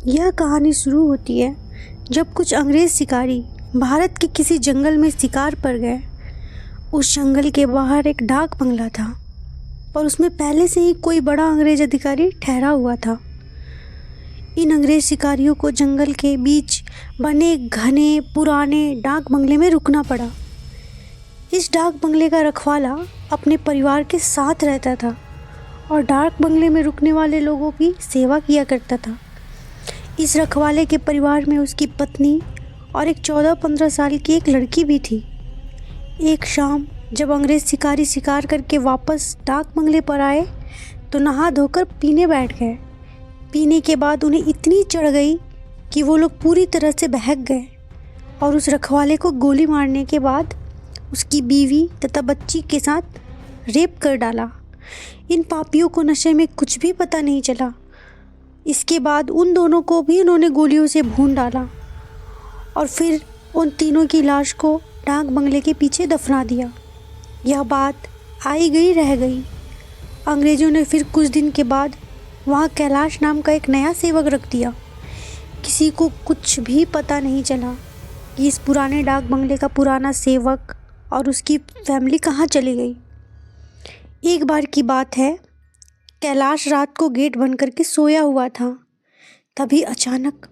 यह कहानी शुरू होती है जब कुछ अंग्रेज़ शिकारी भारत के किसी जंगल में शिकार पर गए। उस जंगल के बाहर एक डाक बंगला था और उसमें पहले से ही कोई बड़ा अंग्रेज़ अधिकारी ठहरा हुआ था। इन अंग्रेज़ शिकारियों को जंगल के बीच बने घने पुराने डाक बंगले में रुकना पड़ा। इस डाक बंगले का रखवाला अपने परिवार के साथ रहता था और डाक बंगले में रुकने वाले लोगों की सेवा किया करता था। इस रखवाले के परिवार में उसकी पत्नी और एक 14-15 साल की एक लड़की भी थी। एक शाम जब अंग्रेज़ शिकारी शिकार करके वापस डाक बंगले पर आए तो नहा धोकर पीने बैठ गए। पीने के बाद उन्हें इतनी चढ़ गई कि वो लोग पूरी तरह से बहक गए और उस रखवाले को गोली मारने के बाद उसकी बीवी तथा बच्ची के साथ रेप कर डाला। इन पापियों को नशे में कुछ भी पता नहीं चला। इसके बाद उन दोनों को भी उन्होंने गोलियों से भून डाला और फिर उन तीनों की लाश को डाक बंगले के पीछे दफना दिया। यह बात आई गई रह गई। अंग्रेज़ों ने फिर कुछ दिन के बाद वहाँ कैलाश नाम का एक नया सेवक रख दिया। किसी को कुछ भी पता नहीं चला कि इस पुराने डाक बंगले का पुराना सेवक और उसकी फैमिली कहाँ चली गई। एक बार की बात है, कैलाश रात को गेट बंद करके सोया हुआ था। तभी अचानक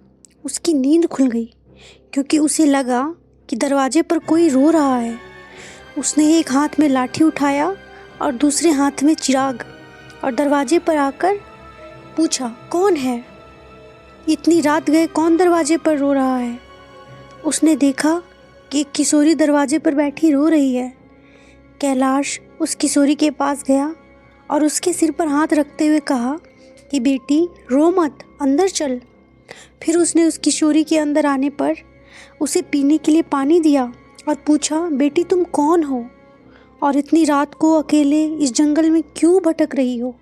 उसकी नींद खुल गई क्योंकि उसे लगा कि दरवाजे पर कोई रो रहा है। उसने एक हाथ में लाठी उठाया और दूसरे हाथ में चिराग और दरवाजे पर आकर पूछा, कौन है? इतनी रात गए कौन दरवाजे पर रो रहा है? उसने देखा कि एक किशोरी दरवाजे पर बैठी रो रही है। कैलाश उस किशोरी के पास गया और उसके सिर पर हाथ रखते हुए कहा कि बेटी रो मत, अंदर चल। फिर उसने उस किशोरी के अंदर आने पर उसे पीने के लिए पानी दिया और पूछा, बेटी तुम कौन हो और इतनी रात को अकेले इस जंगल में क्यों भटक रही हो?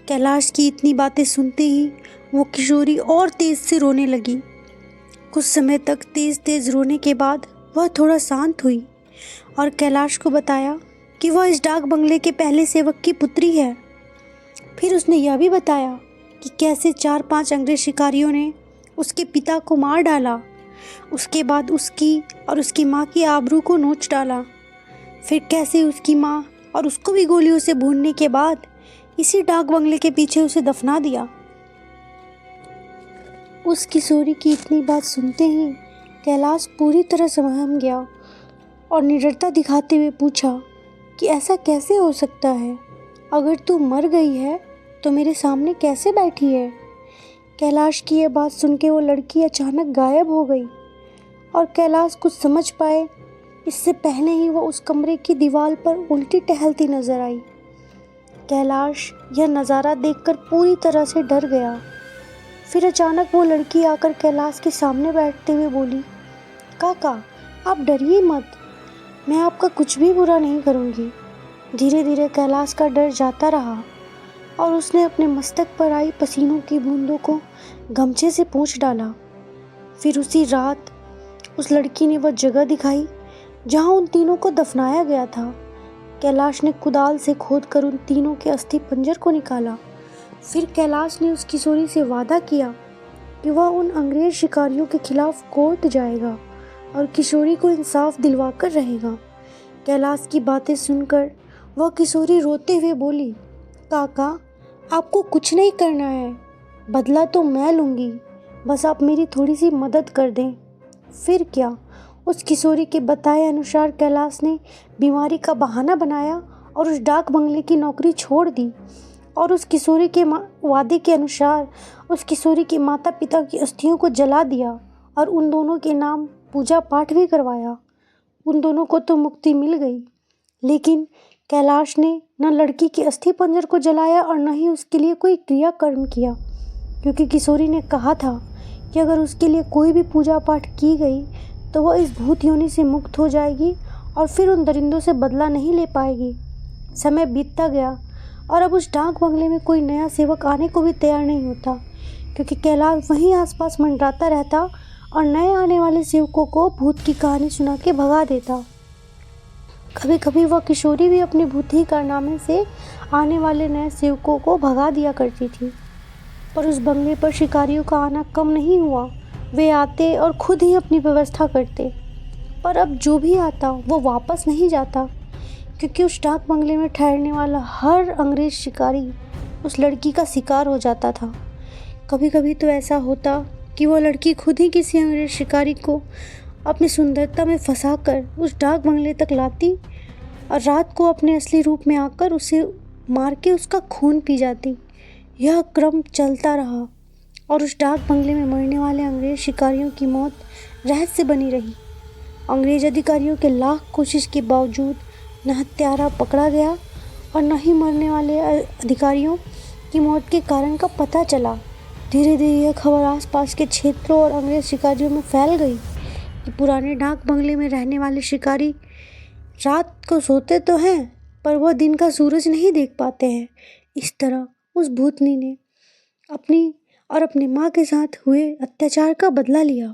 कैलाश की इतनी बातें सुनते ही वो किशोरी और तेज़ से रोने लगी। कुछ समय तक तेज़ तेज़ रोने के बाद वह थोड़ा शांत हुई और कैलाश को बताया कि वह इस डाक बंगले के पहले सेवक की पुत्री है। फिर उसने यह भी बताया कि कैसे 4-5 अंग्रेज़ शिकारियों ने उसके पिता को मार डाला, उसके बाद उसकी और उसकी माँ की आबरू को नोच डाला। फिर कैसे उसकी माँ और उसको भी गोलियों से भूनने के बाद इसी डाक बंगले के पीछे उसे दफना दिया। उस किशोरी की इतनी बात सुनते ही कैलाश पूरी तरह सहम गया और निडरता दिखाते हुए पूछा कि ऐसा कैसे हो सकता है? अगर तू मर गई है तो मेरे सामने कैसे बैठी है? कैलाश की यह बात सुन के वो लड़की अचानक गायब हो गई और कैलाश कुछ समझ पाए इससे पहले ही वो उस कमरे की दीवार पर उल्टी टहलती नजर आई। कैलाश यह नज़ारा देखकर पूरी तरह से डर गया। फिर अचानक वो लड़की आकर कैलाश के सामने बैठते हुए बोली, काका आप डरिए मत, मैं आपका कुछ भी बुरा नहीं करूँगी। धीरे धीरे कैलाश का डर जाता रहा और उसने अपने मस्तक पर आई पसीनों की बूंदों को गमछे से पोंछ डाला। फिर उसी रात उस लड़की ने वह जगह दिखाई जहाँ उन तीनों को दफनाया गया था। कैलाश ने कुदाल से खोदकर उन तीनों के अस्थि पंजर को निकाला। फिर कैलाश ने उस किशोरी से वादा किया कि वह उन अंग्रेज शिकारियों के खिलाफ कोर्ट जाएगा और किशोरी को इंसाफ दिलवाकर रहेगा। कैलाश की बातें सुनकर वह किशोरी रोते हुए बोली, काका आपको कुछ नहीं करना है, बदला तो मैं लूँगी, बस आप मेरी थोड़ी सी मदद कर दें। फिर क्या, उस किशोरी के बताए अनुसार कैलाश ने बीमारी का बहाना बनाया और उस डाक बंगले की नौकरी छोड़ दी और उस किशोरी के वादे के अनुसार उस किशोरी के माता पिता की अस्थियों को जला दिया और उन दोनों के नाम पूजा पाठ भी करवाया। उन दोनों को तो मुक्ति मिल गई, लेकिन कैलाश ने न लड़की के अस्थि पंजर को जलाया और न ही उसके लिए कोई क्रियाकर्म किया, क्योंकि किशोरी ने कहा था कि अगर उसके लिए कोई भी पूजा पाठ की गई तो वह इस भूत योनि से मुक्त हो जाएगी और फिर उन दरिंदों से बदला नहीं ले पाएगी। समय बीतता गया और अब उस डाक बंगले में कोई नया सेवक आने को भी तैयार नहीं होता, क्योंकि कैलाश वहीं आसपास मंडराता रहता और नए आने वाले सेवकों को भूत की कहानी सुना के भगा देता। कभी कभी वह किशोरी भी अपने भूत ही कारनामे से आने वाले नए सेवकों को भगा दिया करती थी। पर उस बंगले पर शिकारियों का आना कम नहीं हुआ। वे आते और खुद ही अपनी व्यवस्था करते। पर अब जो भी आता वो वापस नहीं जाता, क्योंकि उस डाक बंगले में ठहरने वाला हर अंग्रेज शिकारी उस लड़की का शिकार हो जाता था। कभी कभी तो ऐसा होता कि वो लड़की खुद ही किसी अंग्रेज शिकारी को अपनी सुंदरता में फंसाकर उस डाक बंगले तक लाती और रात को अपने असली रूप में आकर उसे मार के उसका खून पी जाती। यह क्रम चलता रहा और उस डाक बंगले में मरने वाले अंग्रेज शिकारियों की मौत रहस्य बनी रही। अंग्रेज अधिकारियों के लाख कोशिश के बावजूद न हत्यारा पकड़ा गया और न ही मरने वाले अधिकारियों की मौत के कारण का पता चला। धीरे धीरे यह खबर आसपास के क्षेत्रों और अंग्रेज शिकारियों में फैल गई कि पुराने डाक बंगले में रहने वाले शिकारी रात को सोते तो हैं, पर वह दिन का सूरज नहीं देख पाते हैं। इस तरह उस भूतनी ने अपनी और अपनी माँ के साथ हुए अत्याचार का बदला लिया।